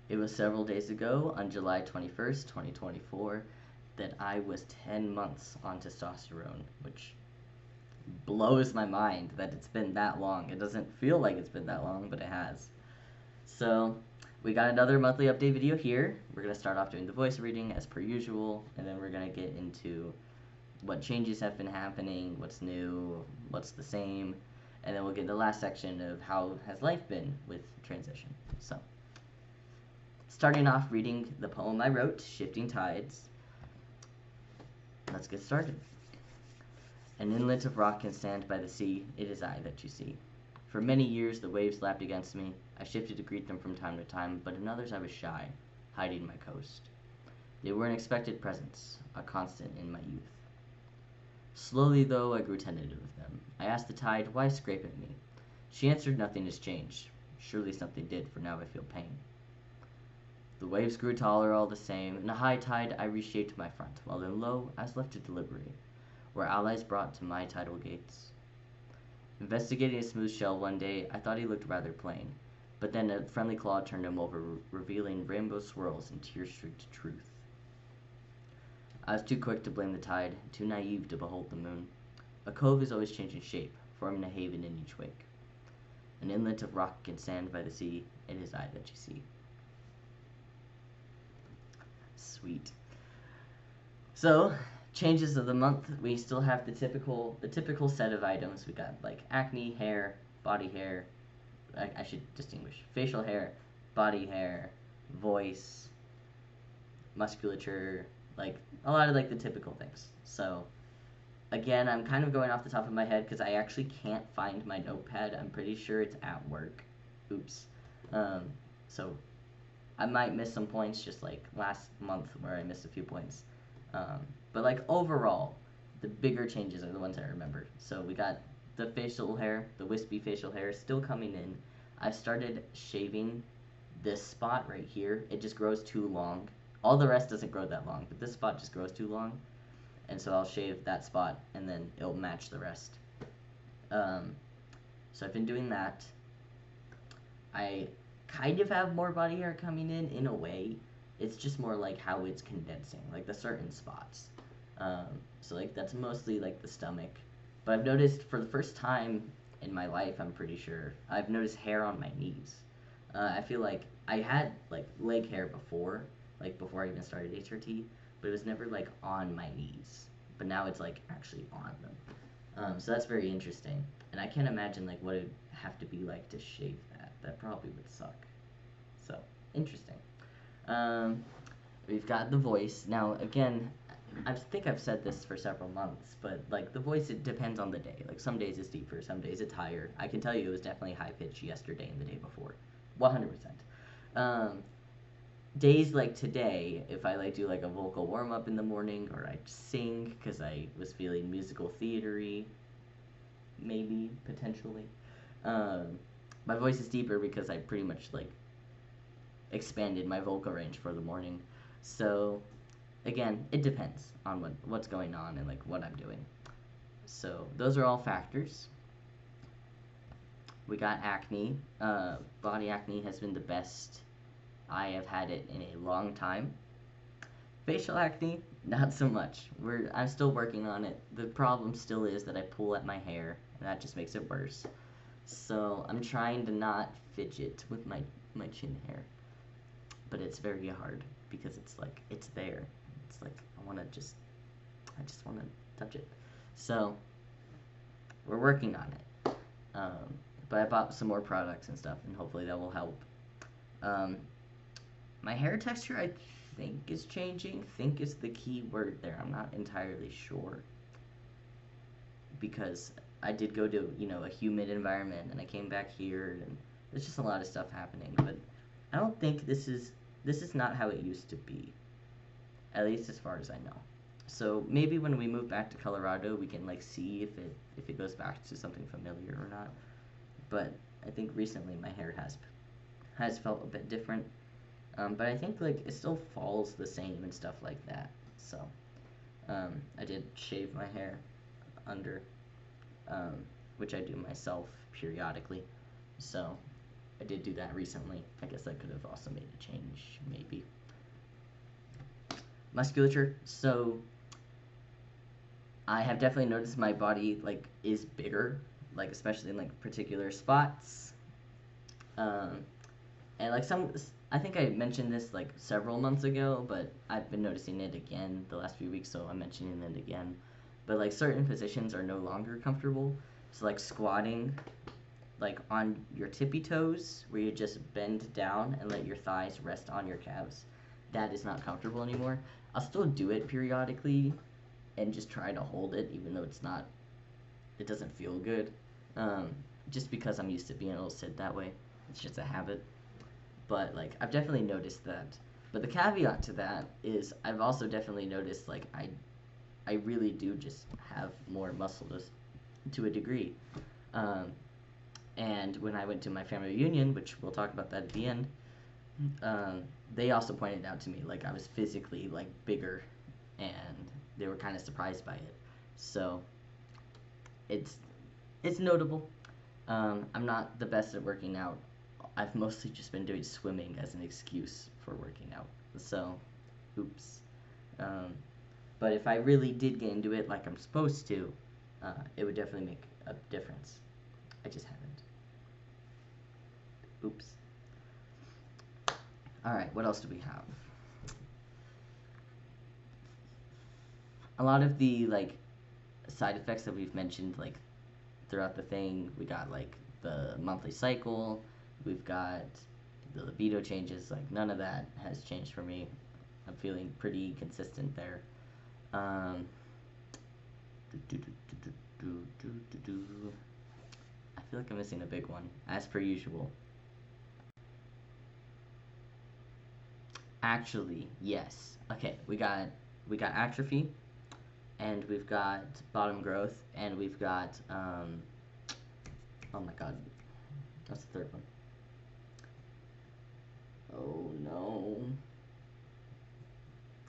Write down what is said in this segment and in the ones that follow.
It was several days ago, on July 21st, 2024, that I was 10 months on testosterone, which blows my mind that it's been that long. It doesn't feel like it's been that long, but it has. So, we got another monthly update video here. We're going to start off doing the voice reading as per usual, and then we're going to get into what changes have been happening, what's new, what's the same, and then we'll get into the last section of how has life been with transition. So, starting off reading the poem I wrote, Shifting Tides. Let's get started. An inlet of rock can stand by the sea, it is I that you see. For many years the waves lapped against me, I shifted to greet them from time to time, but in others I was shy, hiding my coast. They were an expected presence, a constant in my youth. Slowly, though, I grew tentative of them. I asked the tide, why scrape at me? She answered, nothing has changed. Surely something did, for now I feel pain. The waves grew taller all the same. In a high tide, I reshaped my front, while in low, I was left to deliberate, where allies brought to my tidal gates. Investigating a smooth shell one day, I thought he looked rather plain, but then a friendly claw turned him over, revealing rainbow swirls and tear-streaked truth. I was too quick to blame the tide, too naive to behold the moon. A cove is always changing shape, forming a haven in each wake. An inlet of rock and sand by the sea, it is I that you see. Sweet. So, changes of the month, we still have the typical set of items. We got like acne, hair, body hair. I should distinguish facial hair, body hair, voice, musculature, like a lot of like the typical things. So again, I'm kind of going off the top of my head because I actually can't find my notepad. I'm pretty sure it's at work. Oops. So I might miss some points, just like last month where I missed a few points. But like overall, the bigger changes are the ones I remember. So we got the facial hair, the wispy facial hair still coming in. I started shaving this spot right here. It just grows too long. All the rest doesn't grow that long, but this spot just grows too long. And so I'll shave that spot and then it'll match the rest. So I've been doing that. I kind of have more body hair coming in a way. It's just more like how it's condensing, like the certain spots. So like that's mostly like the stomach. But I've noticed for the first time in my life, I'm pretty sure, I've noticed hair on my knees. I feel like I had like leg hair before, like before I even started HRT, but it was never like on my knees. But now it's like actually on them. So that's very interesting. And I can't imagine like what it would have to be like to shave that. That probably would suck. So, interesting. We've got the voice. Now, again, I think I've said this for several months, but like the voice, it depends on the day. Like some days it's deeper, some days it's higher. I can tell you it was definitely high pitched yesterday and the day before, 100%. Days like today, if I like do like a vocal warm up in the morning, or I sing because I was feeling musical theatery, maybe potentially. My voice is deeper because I pretty much like expanded my vocal range for the morning. So again, it depends on what's going on and like what I'm doing. So those are all factors. We got acne. Body acne has been the best I have had it in a long time. Facial acne, not so much. I'm still working on it. The problem still is that I pull at my hair, and that just makes it worse. So I'm trying to not fidget with my chin hair, but it's very hard because it's like it's there. It's like I just want to touch it. So we're working on it. But I bought some more products and stuff, and hopefully that will help. My hair texture, I think, is changing. Think is the key word there. I'm not entirely sure because I did go to a humid environment, and I came back here, and there's just a lot of stuff happening. But I don't think this is not how it used to be, at least as far as I know. So maybe when we move back to Colorado, we can like see if it goes back to something familiar or not. But I think recently my hair has felt a bit different. But I think like it still falls the same and stuff like that. So I did shave my hair under, which I do myself periodically. So I did do that recently. I guess that could have also made a change, maybe. Musculature. So I have definitely noticed my body like is bigger, like especially in like particular spots. Um, and like I think I mentioned this like several months ago, but I've been noticing it again the last few weeks, so I'm mentioning it again. But like certain positions are no longer comfortable. So like squatting, like on your tippy toes, where you just bend down and let your thighs rest on your calves, that is not comfortable anymore. I'll still do it periodically and just try to hold it, even though it doesn't feel good. Um, just because I'm used to being able to sit that way. It's just a habit. But like I've definitely noticed that. But the caveat to that is I've also definitely noticed like I really do just have more muscle to a degree. Um, and when I went to my family reunion, which we'll talk about that at the end, they also pointed out to me like I was physically like bigger, and they were kind of surprised by it. So it's it's notable. I'm not the best at working out. I've mostly just been doing swimming as an excuse for working out. So, oops. Um, but if I really did get into it like I'm supposed to, it would definitely make a difference. I just haven't. Oops. Alright, what else do we have? A lot of the like side effects that we've mentioned like throughout the thing, we got like the monthly cycle, we've got the libido changes, like none of that has changed for me. I'm feeling pretty consistent there. Um, I feel like I'm missing a big one, as per usual. Actually, yes. Okay, we got atrophy, and we've got bottom growth, and we've got oh my god, what's the third one? Oh no.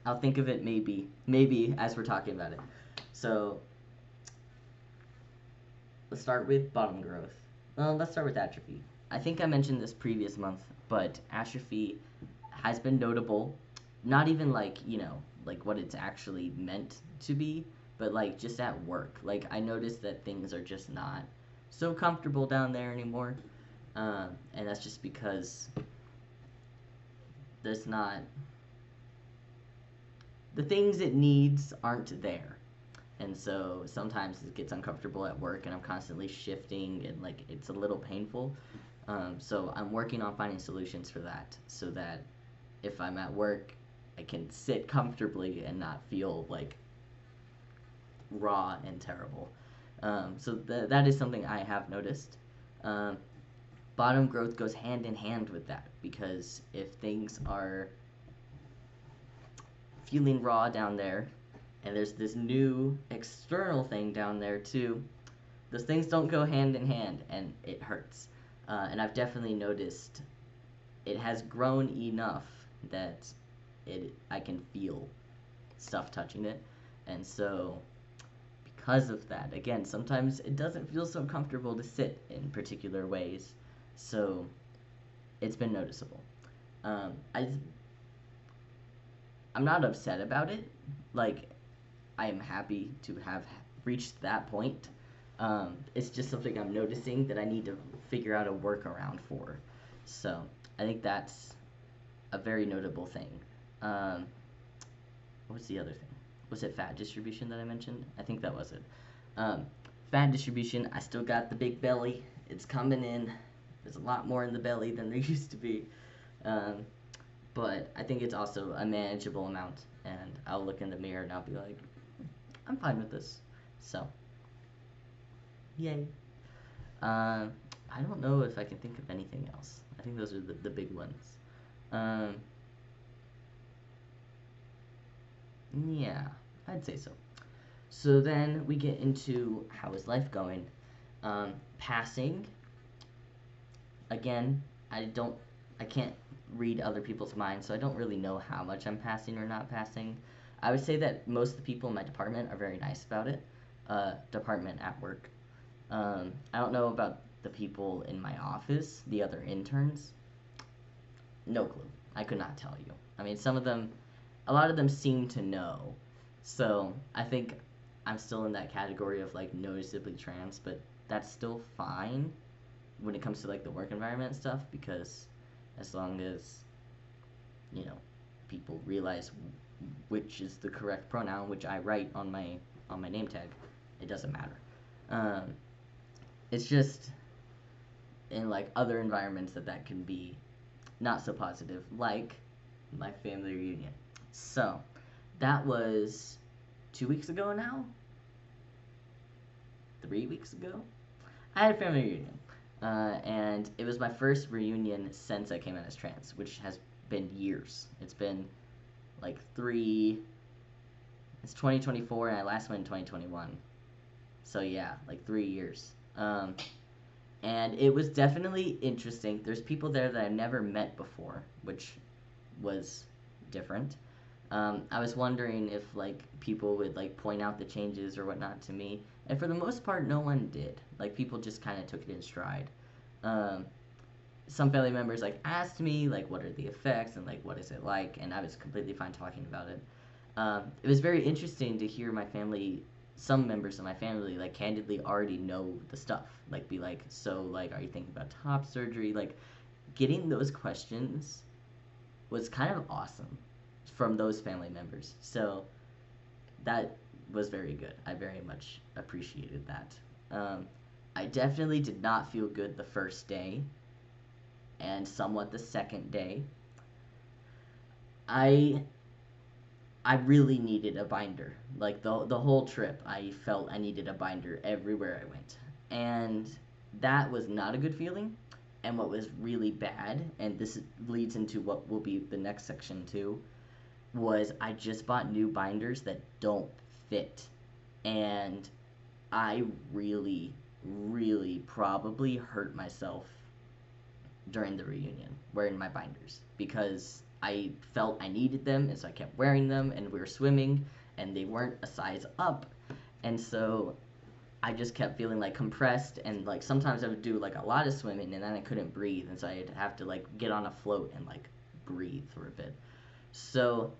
I'll think of it maybe as we're talking about it. So let's start with bottom growth. Well, let's start with atrophy. I think I mentioned this previous month, but atrophy has been notable. Not even like, like what it's actually meant to be, but like just at work. Like I noticed that things are just not so comfortable down there anymore. And that's just because there's not the things it needs aren't there. And so sometimes it gets uncomfortable at work, and I'm constantly shifting, and like it's a little painful. So I'm working on finding solutions for that, so that if I'm at work, I can sit comfortably and not feel like raw and terrible. So that is something I have noticed. Um, Bottom growth goes hand in hand with that, because if things are feeling raw down there, and there's this new external thing down there too, those things don't go hand in hand, and it hurts. And I've definitely noticed it has grown enough that I can feel stuff touching it, and so because of that, again, sometimes it doesn't feel so comfortable to sit in particular ways, so it's been noticeable. Um, I I'm not upset about it. Like, I am happy to have reached that point. It's just something I'm noticing that I need to figure out a workaround for. So, I think that's a very notable thing. Um, what's the other thing? Was it fat distribution that I mentioned? I think that was it. Um, Fat distribution, I still got the big belly. It's coming in. There's a lot more in the belly than there used to be. Um, but I think it's also a manageable amount, and I'll look in the mirror and I'll be like, I'm fine with this. So, yay. I don't know if I can think of anything else. I think those are the big ones. Um, yeah, I'd say so. So then we get into how is life going. Passing. Again, I can't read other people's minds, so I don't really know how much I'm passing or not passing. I would say that most of the people in my department are very nice about it. Department at work. I don't know about the people in my office, the other interns, no clue. I could not tell you. I mean, some of them, a lot of them seem to know. So I think I'm still in that category of like noticeably trans, but that's still fine when it comes to like the work environment and stuff, because as long as, you know, people realize which is the correct pronoun, which I write on my name tag, it doesn't matter. Um, it's just in like other environments that can be not so positive, like my family reunion. So that was 2 weeks ago now, 3 weeks ago. I had a family reunion, and it was my first reunion since I came out as trans, which has been years. It's been like it's 2024, and I last went in 2021. So yeah, like 3 years. And it was definitely interesting. There's people there that I've never met before, which was different. I was wondering if like people would like point out the changes or whatnot to me, and for the most part, no one did. Like people just kind of took it in stride. Um, some family members like asked me like what are the effects and like what is it like, and I was completely fine talking about it. It was very interesting to hear my family, some members of my family, like candidly already know the stuff. Like be like, so like, are you thinking about top surgery? Like, getting those questions was kind of awesome from those family members. So that was very good. I very much appreciated that. I definitely did not feel good the first day, and somewhat the second day. I I really needed a binder. Like the whole trip, I felt I needed a binder everywhere I went. And that was not a good feeling. And what was really bad, and this leads into what will be the next section too, was I just bought new binders that don't fit. And I really, really probably hurt myself during the reunion wearing my binders because I felt I needed them, and so I kept wearing them, and we were swimming, and they weren't a size up, and so I just kept feeling like compressed, and like sometimes I would do like a lot of swimming, and then I couldn't breathe, and so I'd have to like get on a float and like breathe for a bit. So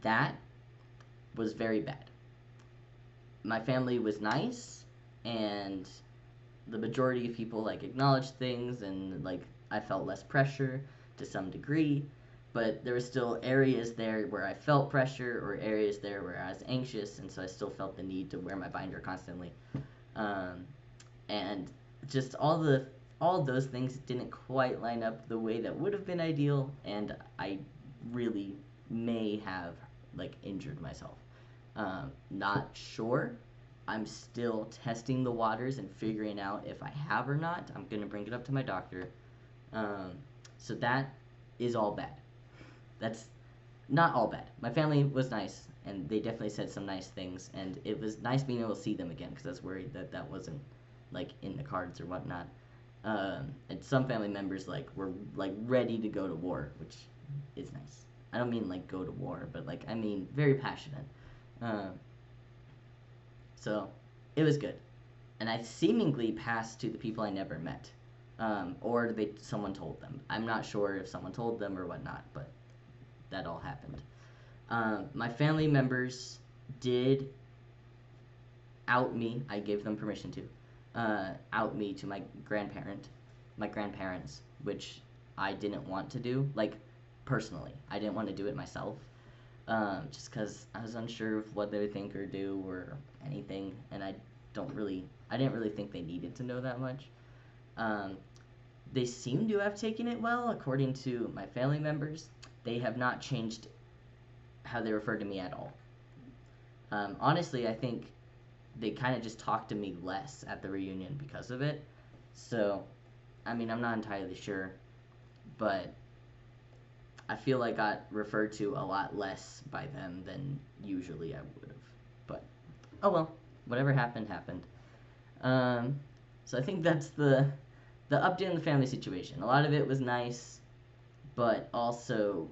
that was very bad. My family was nice, and the majority of people like acknowledged things, and like I felt less pressure to some degree, but there were still areas there where I felt pressure or areas there where I was anxious, and so I still felt the need to wear my binder constantly. Um, and just all of those things didn't quite line up the way that would have been ideal, and I really may have like injured myself. Not sure. I'm still testing the waters and figuring out if I have or not. I'm gonna bring it up to my doctor. Um, so that is all bad. That's not all bad. My family was nice, and they definitely said some nice things, and it was nice being able to see them again because I was worried that that wasn't like in the cards or whatnot. And some family members like were like ready to go to war, which is nice. I don't mean like go to war, but like I mean very passionate. Um, so it was good, and I seemingly passed to the people I never met, or someone told them. I'm not sure if someone told them or whatnot, but that all happened. My family members did out me. I gave them permission to out me to my grandparents, which I didn't want to do. Like personally, I didn't want to do it myself, just because I was unsure of what they would think or do or anything, and I didn't really think they needed to know that much. Um, they seem to have taken it well, according to my family members. They have not changed how they refer to me at all. Honestly, I think they kind of just talked to me less at the reunion because of it. So, I mean, I'm not entirely sure, but I feel like I got referred to a lot less by them than usually I would have. But, oh well, whatever happened, happened. Um, so I think that's the update on the family situation. A lot of it was nice, but also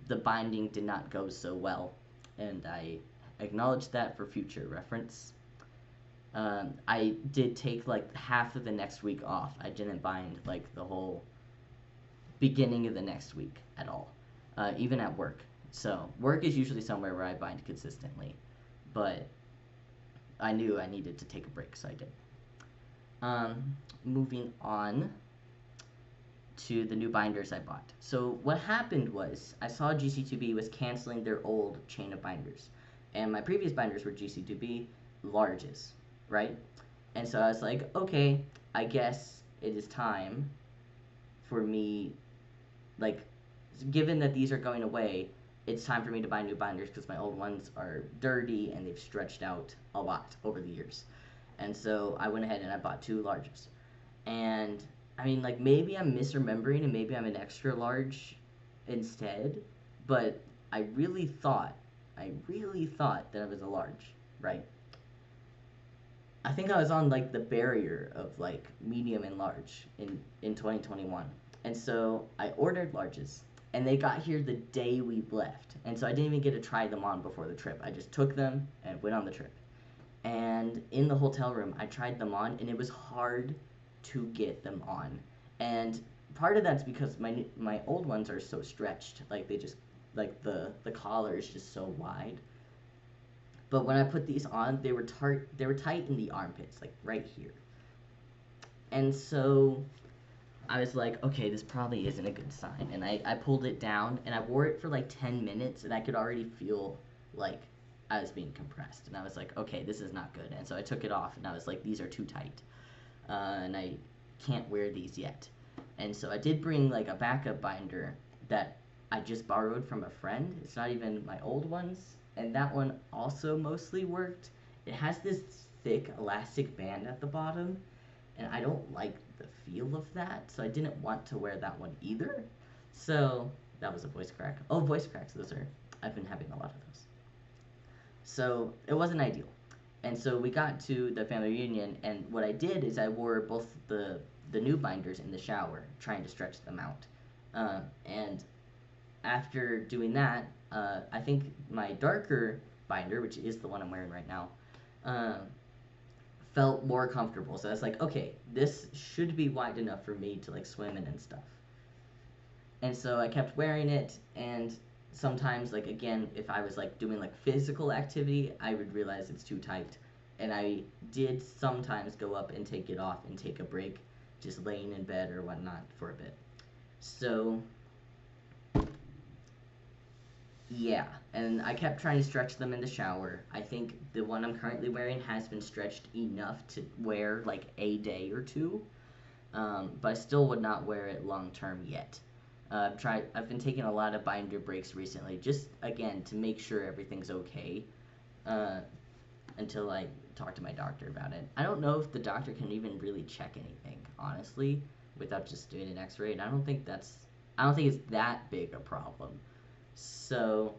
the binding did not go so well, and I acknowledge that for future reference. I did take like half of the next week off. I didn't bind like the whole beginning of the next week at all, even at work. So work is usually somewhere where I bind consistently, but I knew I needed to take a break, so I did. Moving on to the new binders I bought. So what happened was I saw GC2B was canceling their old chain of binders, and my previous binders were GC2B larges, right? And so I was like, okay, I guess it is time for me, like, given that these are going away, it's time for me to buy new binders because my old ones are dirty and they've stretched out a lot over the years. And so I went ahead and I bought two larges. And I mean, like, maybe I'm misremembering and maybe I'm an extra large instead, but I really thought that I was a large, right? I think I was on like the barrier of like medium and large in 2021. And so I ordered larges and they got here the day we left. And so I didn't even get to try them on before the trip. I just took them and went on the trip. And in the hotel room, I tried them on and it was hard to get them on. And part of that's because my old ones are so stretched, like they just like the collar is just so wide. But when I put these on, they were tight in the armpits, like right here. And so I was like, okay, this probably isn't a good sign. And I pulled it down and I wore it for like 10 minutes and I could already feel like I was being compressed. And I was like, okay, this is not good. And so I took it off and I was like, these are too tight. And I can't wear these yet. And so I did bring like a backup binder that I just borrowed from a friend. It's not even my old ones. And that one also mostly worked. It has this thick elastic band at the bottom. And I don't like the feel of that. So I didn't want to wear that one either. So that was a voice crack. Oh, voice cracks. I've been having a lot of those. So it wasn't ideal. And so we got to the family reunion, and what I did is I wore both the new binders in the shower, trying to stretch them out. And after doing that, I think my darker binder, which is the one I'm wearing right now, uh, felt more comfortable. So I was like, okay, this should be wide enough for me to like swim in and stuff. And so I kept wearing it, and sometimes, like, again, if I was like doing like physical activity, I would realize it's too tight, and I did sometimes go up and take it off and take a break, just laying in bed or whatnot for a bit. So yeah, and I kept trying to stretch them in the shower. I think the one I'm currently wearing has been stretched enough to wear like a day or two, but I still would not wear it long term yet. I've been taking a lot of binder breaks recently, just again to make sure everything's okay, uh, until I talk to my doctor about it. I don't know if the doctor can even really check anything, honestly, without just doing an X-ray. And I don't think it's that big a problem. So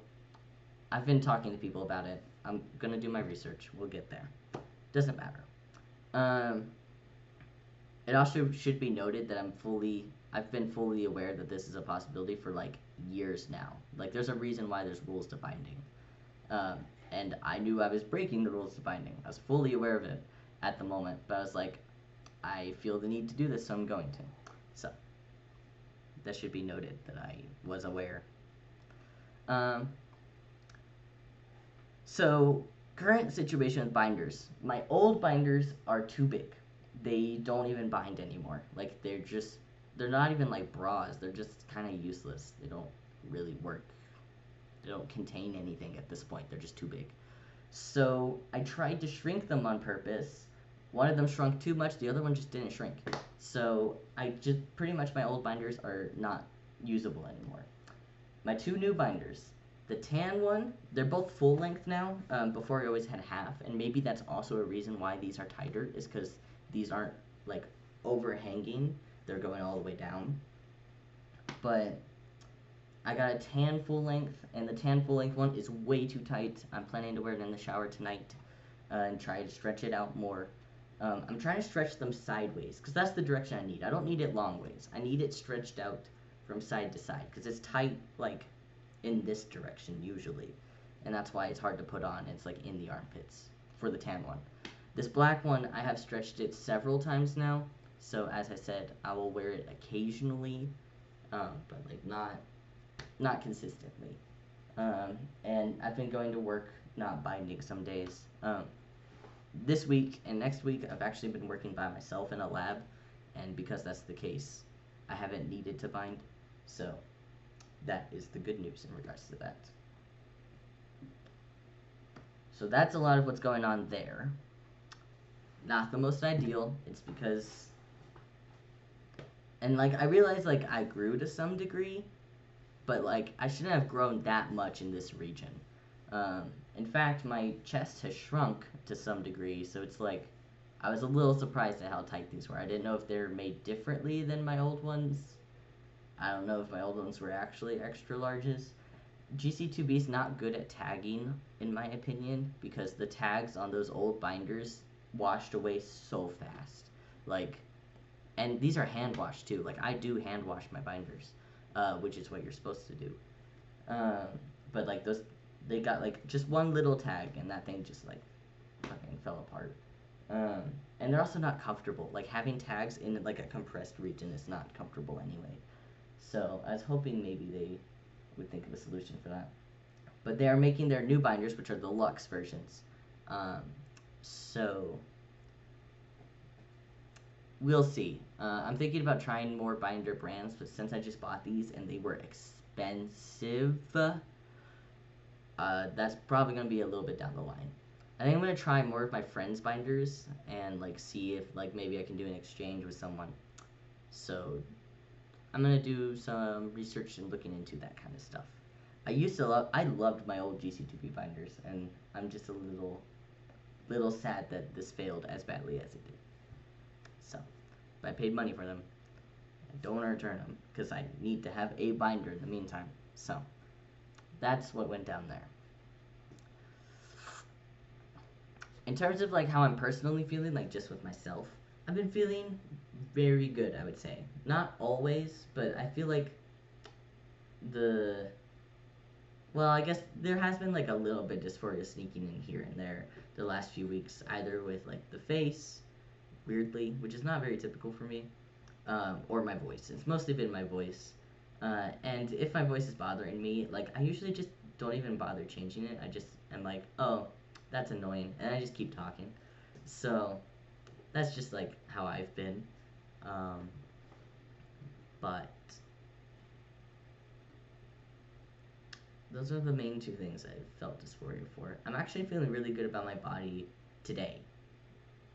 I've been talking to people about it. I'm gonna do my research. We'll get there. Doesn't matter. Um, it also should be noted that I've been fully aware that this is a possibility for like years now. Like there's a reason why there's rules to binding. Um, and I knew I was breaking the rules to binding. I was fully aware of it at the moment, but I was like, I feel the need to do this, so I'm going to. So that should be noted that I was aware. Um, so current situation with binders. My old binders are too big. They don't even bind anymore. Like they're not even like bras. They're just kind of useless. They don't really work. They don't contain anything at this point. They're just too big. So I tried to shrink them on purpose. One of them shrunk too much. The other one just didn't shrink. So I just pretty much my old binders are not usable anymore. My two new binders. The tan one, they're both full length now. Before I always had half, and maybe that's also a reason why these are tighter, is because these aren't like overhanging. They're going all the way down. But I got a tan full length, and the tan full length one is way too tight. I'm planning to wear it in the shower tonight and try to stretch it out more. I'm trying to stretch them sideways because that's the direction I need. I don't need it long ways. I need it stretched out from side to side because it's tight like in this direction usually, and that's why it's hard to put on. It's like in the armpits for the tan one. This black one, I have stretched it several times now. So as I said, I will wear it occasionally, but like not consistently. And I've been going to work not binding some days. This week and next week, I've actually been working by myself in a lab, and because that's the case, I haven't needed to bind. So that is the good news in regards to that. So that's a lot of what's going on there. Not the most ideal. It's because, and like I realize like I grew to some degree, but like I shouldn't have grown that much in this region. In fact, my chest has shrunk to some degree, so it's like I was a little surprised at how tight these were. I didn't know if they're made differently than my old ones. I don't know if my old ones were actually extra larges. GC2B is not good at tagging, in my opinion, because the tags on those old binders washed away so fast. Like, and these are hand washed too. Like, I do hand wash my binders, which is what you're supposed to do. But like those, they got like just one little tag, and that thing just like fucking fell apart. And they're also not comfortable. Like having tags in like a compressed region is not comfortable anyway. So I was hoping maybe they would think of a solution for that. But they are making their new binders, which are the luxe versions. So we'll see. I'm thinking about trying more binder brands, but since I just bought these and they were expensive, that's probably going to be a little bit down the line. I think I'm going to try more of my friends' binders and like see if like maybe I can do an exchange with someone. So I'm going to do some research and looking into that kind of stuff. I loved my old GC2B binders, and I'm just a little sad that this failed as badly as it did. So, but I paid money for them. I don't want to return them because I need to have a binder in the meantime. So, that's what went down there. In terms of like how I'm personally feeling, like just with myself, I've been feeling very good, I would say. Not always, but I feel like well, I guess there has been like a little bit dysphoria sneaking in here and there the last few weeks, either with like the face, weirdly, which is not very typical for me, or my voice. It's mostly been my voice. And if my voice is bothering me, like I usually just don't even bother changing it. I just am like, oh, that's annoying, and I just keep talking. So that's just like how I've been. But those are the main two things I felt dysphoria for. I'm actually feeling really good about my body today,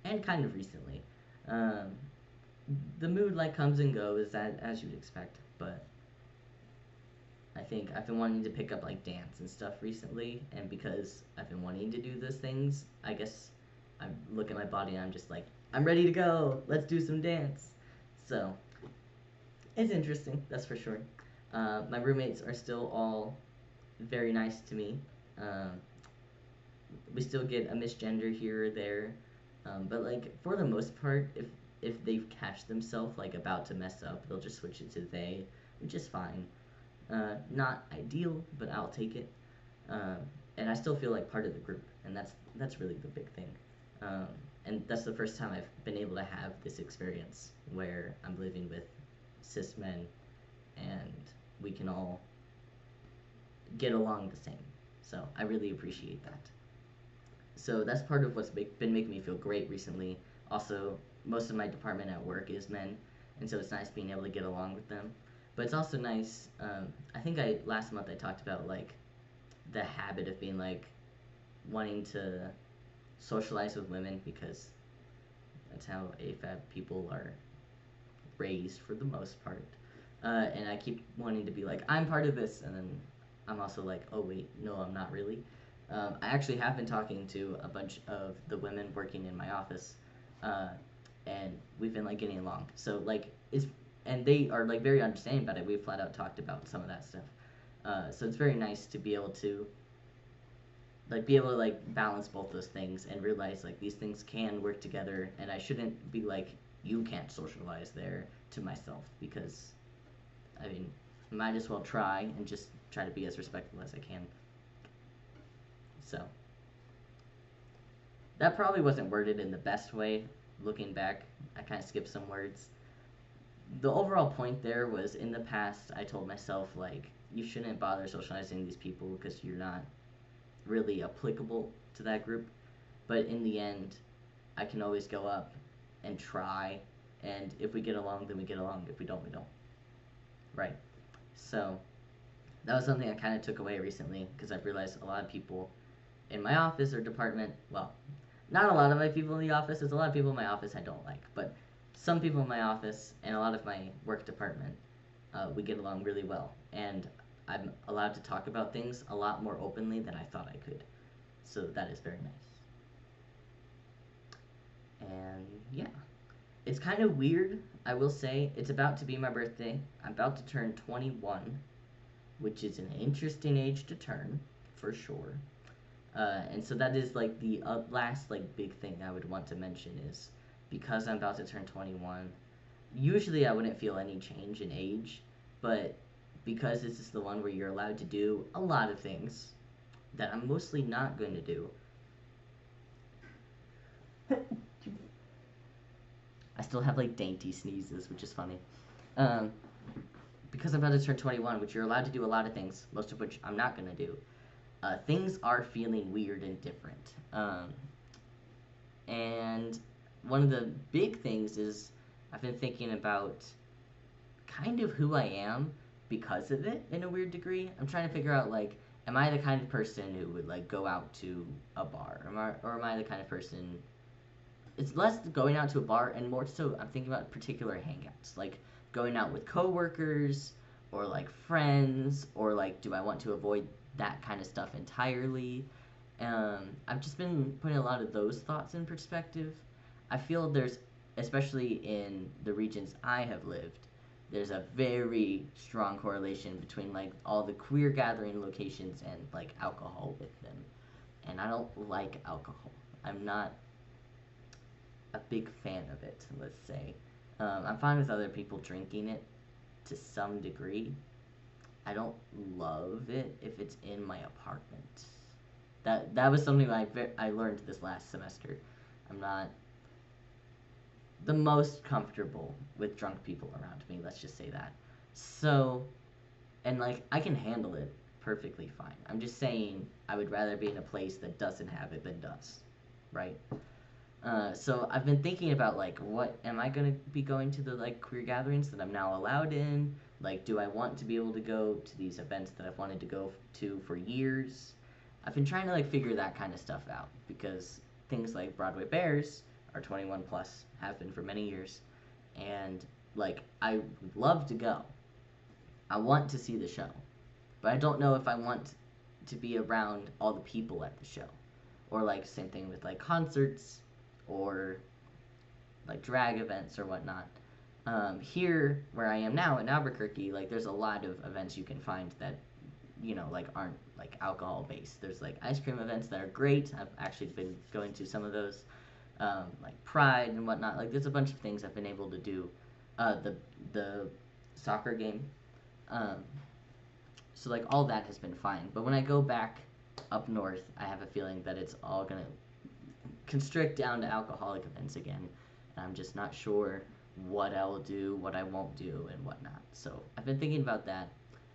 and kind of recently. The mood like comes and goes as you'd expect, but I think I've been wanting to pick up like dance and stuff recently, and because I've been wanting to do those things, I guess I look at my body and I'm just like, I'm ready to go. Let's do some dance. So it's interesting, that's for sure. My roommates are still all very nice to me. We still get a misgender here or there, but like for the most part, if they catch themselves like about to mess up, they'll just switch it to they, which is fine. Not ideal, but I'll take it. And I still feel like part of the group, and that's really the big thing. And that's the first time I've been able to have this experience where I'm living with cis men, and we can all get along the same. So I really appreciate that. So that's part of what's been making me feel great recently. Also, most of my department at work is men, and so it's nice being able to get along with them. But it's also nice. I think last month I talked about like the habit of being like wanting to socialize with women because that's how AFAB people are raised for the most part. And I keep wanting to be like, I'm part of this, and then I'm also like, oh wait, no, I'm not really. I actually have been talking to a bunch of the women working in my office, and we've been like getting along. So like and they are like very understanding about it. We've flat out talked about some of that stuff. So it's very nice to be able to balance both those things and realize like these things can work together, and I shouldn't be like, you can't socialize there to myself, because I mean, might as well try and just try to be as respectful as I can. So that probably wasn't worded in the best way. Looking back, I kind of skipped some words. The overall point there was, in the past, I told myself, like, you shouldn't bother socializing these people because you're not really applicable to that group. But in the end, I can always go up and try, and if we get along, then we get along. If we don't, we don't. Right. So that was something I kind of took away recently because I've realized a lot of people in my office or department, well, not a lot of my people in the office. There's a lot of people in my office I don't like, but some people in my office and a lot of my work department, we get along really well, and I'm allowed to talk about things a lot more openly than I thought I could. So that is very nice. And yeah, it's kind of weird. I will say it's about to be my birthday. I'm about to turn 21, which is an interesting age to turn, for sure. And so that is like the last like big thing I would want to mention is because I'm about to turn 21. Usually I wouldn't feel any change in age, but because this is the one where you're allowed to do a lot of things that I'm mostly not going to do. I still have like dainty sneezes, which is funny. Um, because I'm about to turn 21, which you're allowed to do a lot of things, most of which I'm not going to do, things are feeling weird and different. And one of the big things is I've been thinking about kind of who I am because of it in a weird degree. I'm trying to figure out like, am I the kind of person who would like go out to a bar, or am I the kind of person? It's less going out to a bar and more so I'm thinking about particular hangouts, like going out with coworkers or like friends, or like do I want to avoid that kind of stuff entirely? I've just been putting a lot of those thoughts in perspective. I feel there's, especially in the regions I have lived, there's a very strong correlation between like all the queer gathering locations and like alcohol with them. And I don't like alcohol. I'm not a big fan of it, let's say. I'm fine with other people drinking it to some degree. I don't love it if it's in my apartment. That was something I learned this last semester. I'm not the most comfortable with drunk people around me, let's just say that. So, and like, I can handle it perfectly fine. I'm just saying I would rather be in a place that doesn't have it than does, right? So I've been thinking about like, what am I gonna be going to the like queer gatherings that I'm now allowed in? Like, do I want to be able to go to these events that I've wanted to go to for years? I've been trying to like figure that kind of stuff out because things like Broadway Bears are 21 plus, have been for many years, and like I would love to go. I want to see the show, but I don't know if I want to be around all the people at the show, or like same thing with like concerts or like drag events or whatnot. Here where I am now in Albuquerque, like there's a lot of events you can find that like aren't like alcohol based. There's like ice cream events that are great. I've actually been going to some of those, like Pride and whatnot. Like there's a bunch of things I've been able to do. The soccer game. Um, so like all that has been fine. But when I go back up north, I have a feeling that it's all gonna constrict down to alcoholic events again. And I'm just not sure what I will do, what I won't do, and whatnot. So I've been thinking about that.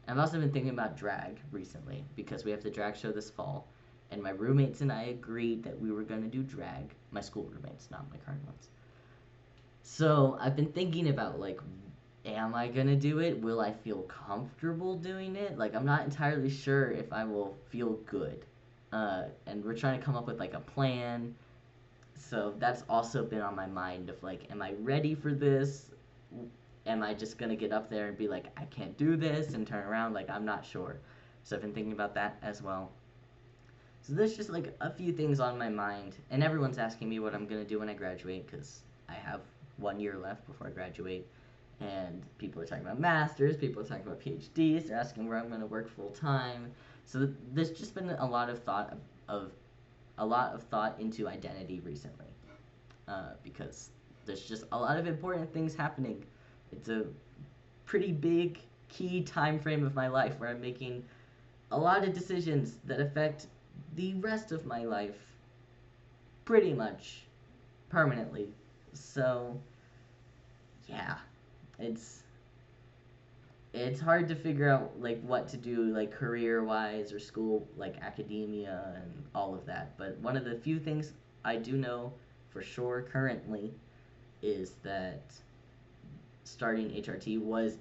I've also been thinking about drag recently because we have the drag show this fall, and my roommates and I agreed that we were going to do drag. My school roommates, not my current ones. So I've been thinking about like, am I going to do it? Will I feel comfortable doing it? Like, I'm not entirely sure if I will feel good. And we're trying to come up with like a plan. So that's also been on my mind of like, am I ready for this? Am I just gonna get up there and be like, I can't do this, and turn around? Like, I'm not sure. So I've been thinking about that as well. So there's just like a few things on my mind, and everyone's asking me what I'm gonna do when I graduate because I have 1 year left before I graduate, and people are talking about masters, people are talking about PhDs, they're asking where I'm gonna work full time. So there's just been a lot of thought into identity recently, because there's just a lot of important things happening. It's a pretty big key time frame of my life where I'm making a lot of decisions that affect the rest of my life pretty much permanently. So yeah, it's it's hard to figure out like what to do like career wise or school like academia and all of that. But one of the few things I do know for sure currently is that starting HRT was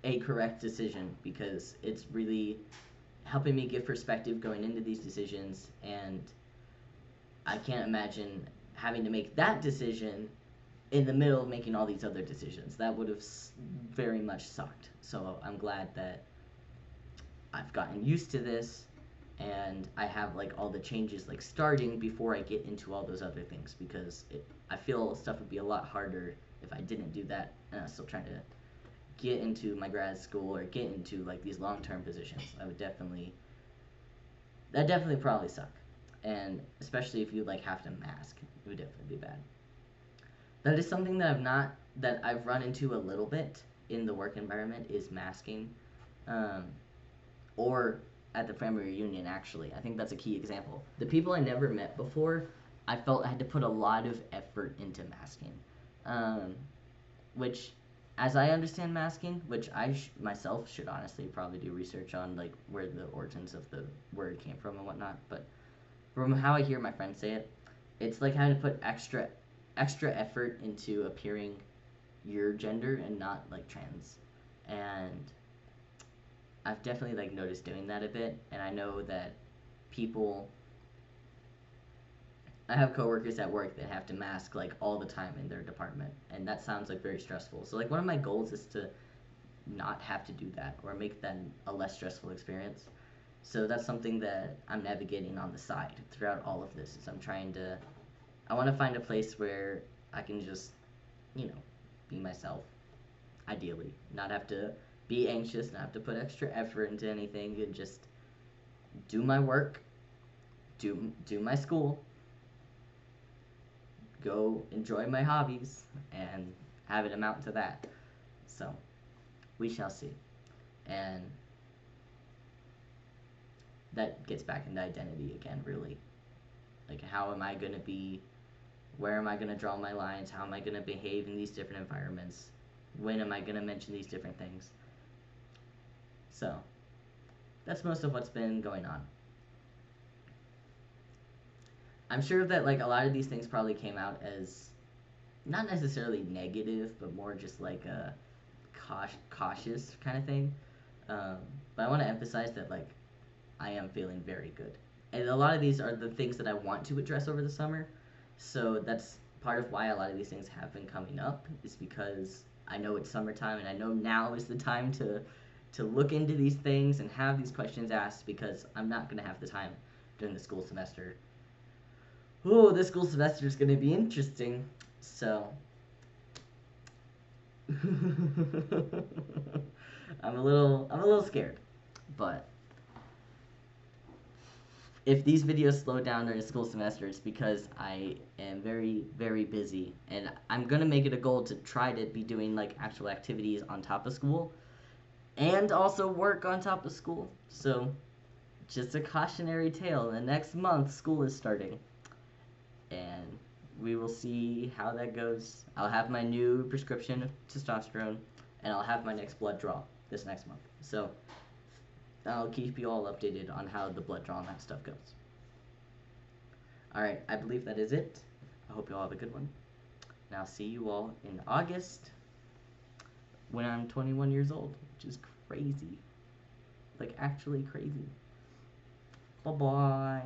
a correct decision because it's really helping me give perspective going into these decisions, and I can't imagine having to make that decision in the middle of making all these other decisions. That would have very much sucked. So I'm glad that I've gotten used to this and I have like all the changes like starting before I get into all those other things, because I feel stuff would be a lot harder if I didn't do that and I was still trying to get into my grad school or get into like these long-term positions. That definitely probably suck. And especially if you like have to mask, it would definitely be bad. That is something that I've run into a little bit in the work environment is masking, um, or at the family reunion. Actually, I think that's a key example. The people I never met before, I felt I had to put a lot of effort into masking, um, which, as I understand masking, which myself should honestly probably do research on, like where the origins of the word came from and whatnot. But from how I hear my friends say it, it's like having to put extra effort into appearing your gender and not like trans. And I've definitely like noticed doing that a bit, and I know that people I have coworkers at work that have to mask like all the time in their department, and that sounds like very stressful. So like one of my goals is to not have to do that or make that a less stressful experience. So that's something that I'm navigating on the side throughout all of this. Is I want to find a place where I can just, you know, be myself, ideally. Not have to be anxious, not have to put extra effort into anything, and just do my work, do my school, go enjoy my hobbies, and have it amount to that. So, we shall see. And that gets back into identity again, really. Like, how am I going to be? Where am I going to draw my lines? How am I going to behave in these different environments? When am I going to mention these different things? So, that's most of what's been going on. I'm sure that like a lot of these things probably came out as not necessarily negative, but more just like a cautious kind of thing. But I want to emphasize that like I am feeling very good, and a lot of these are the things that I want to address over the summer. So that's part of why a lot of these things have been coming up, is because I know it's summertime and I know now is the time to look into these things and have these questions asked, because I'm not going to have the time during the school semester. Oh, this school semester is going to be interesting. So I'm a little scared. But if these videos slow down during the school semester, it's because I am very, very busy, and I'm gonna make it a goal to try to be doing like actual activities on top of school, and also work on top of school. So, just a cautionary tale. The next month, school is starting, and we will see how that goes. I'll have my new prescription of testosterone, and I'll have my next blood draw this next month. So, I'll keep you all updated on how the blood draw and that stuff goes. Alright, I believe that is it. I hope you all have a good one. And I'll see you all in August when I'm 21 years old, which is crazy. Like, actually crazy. Bye-bye.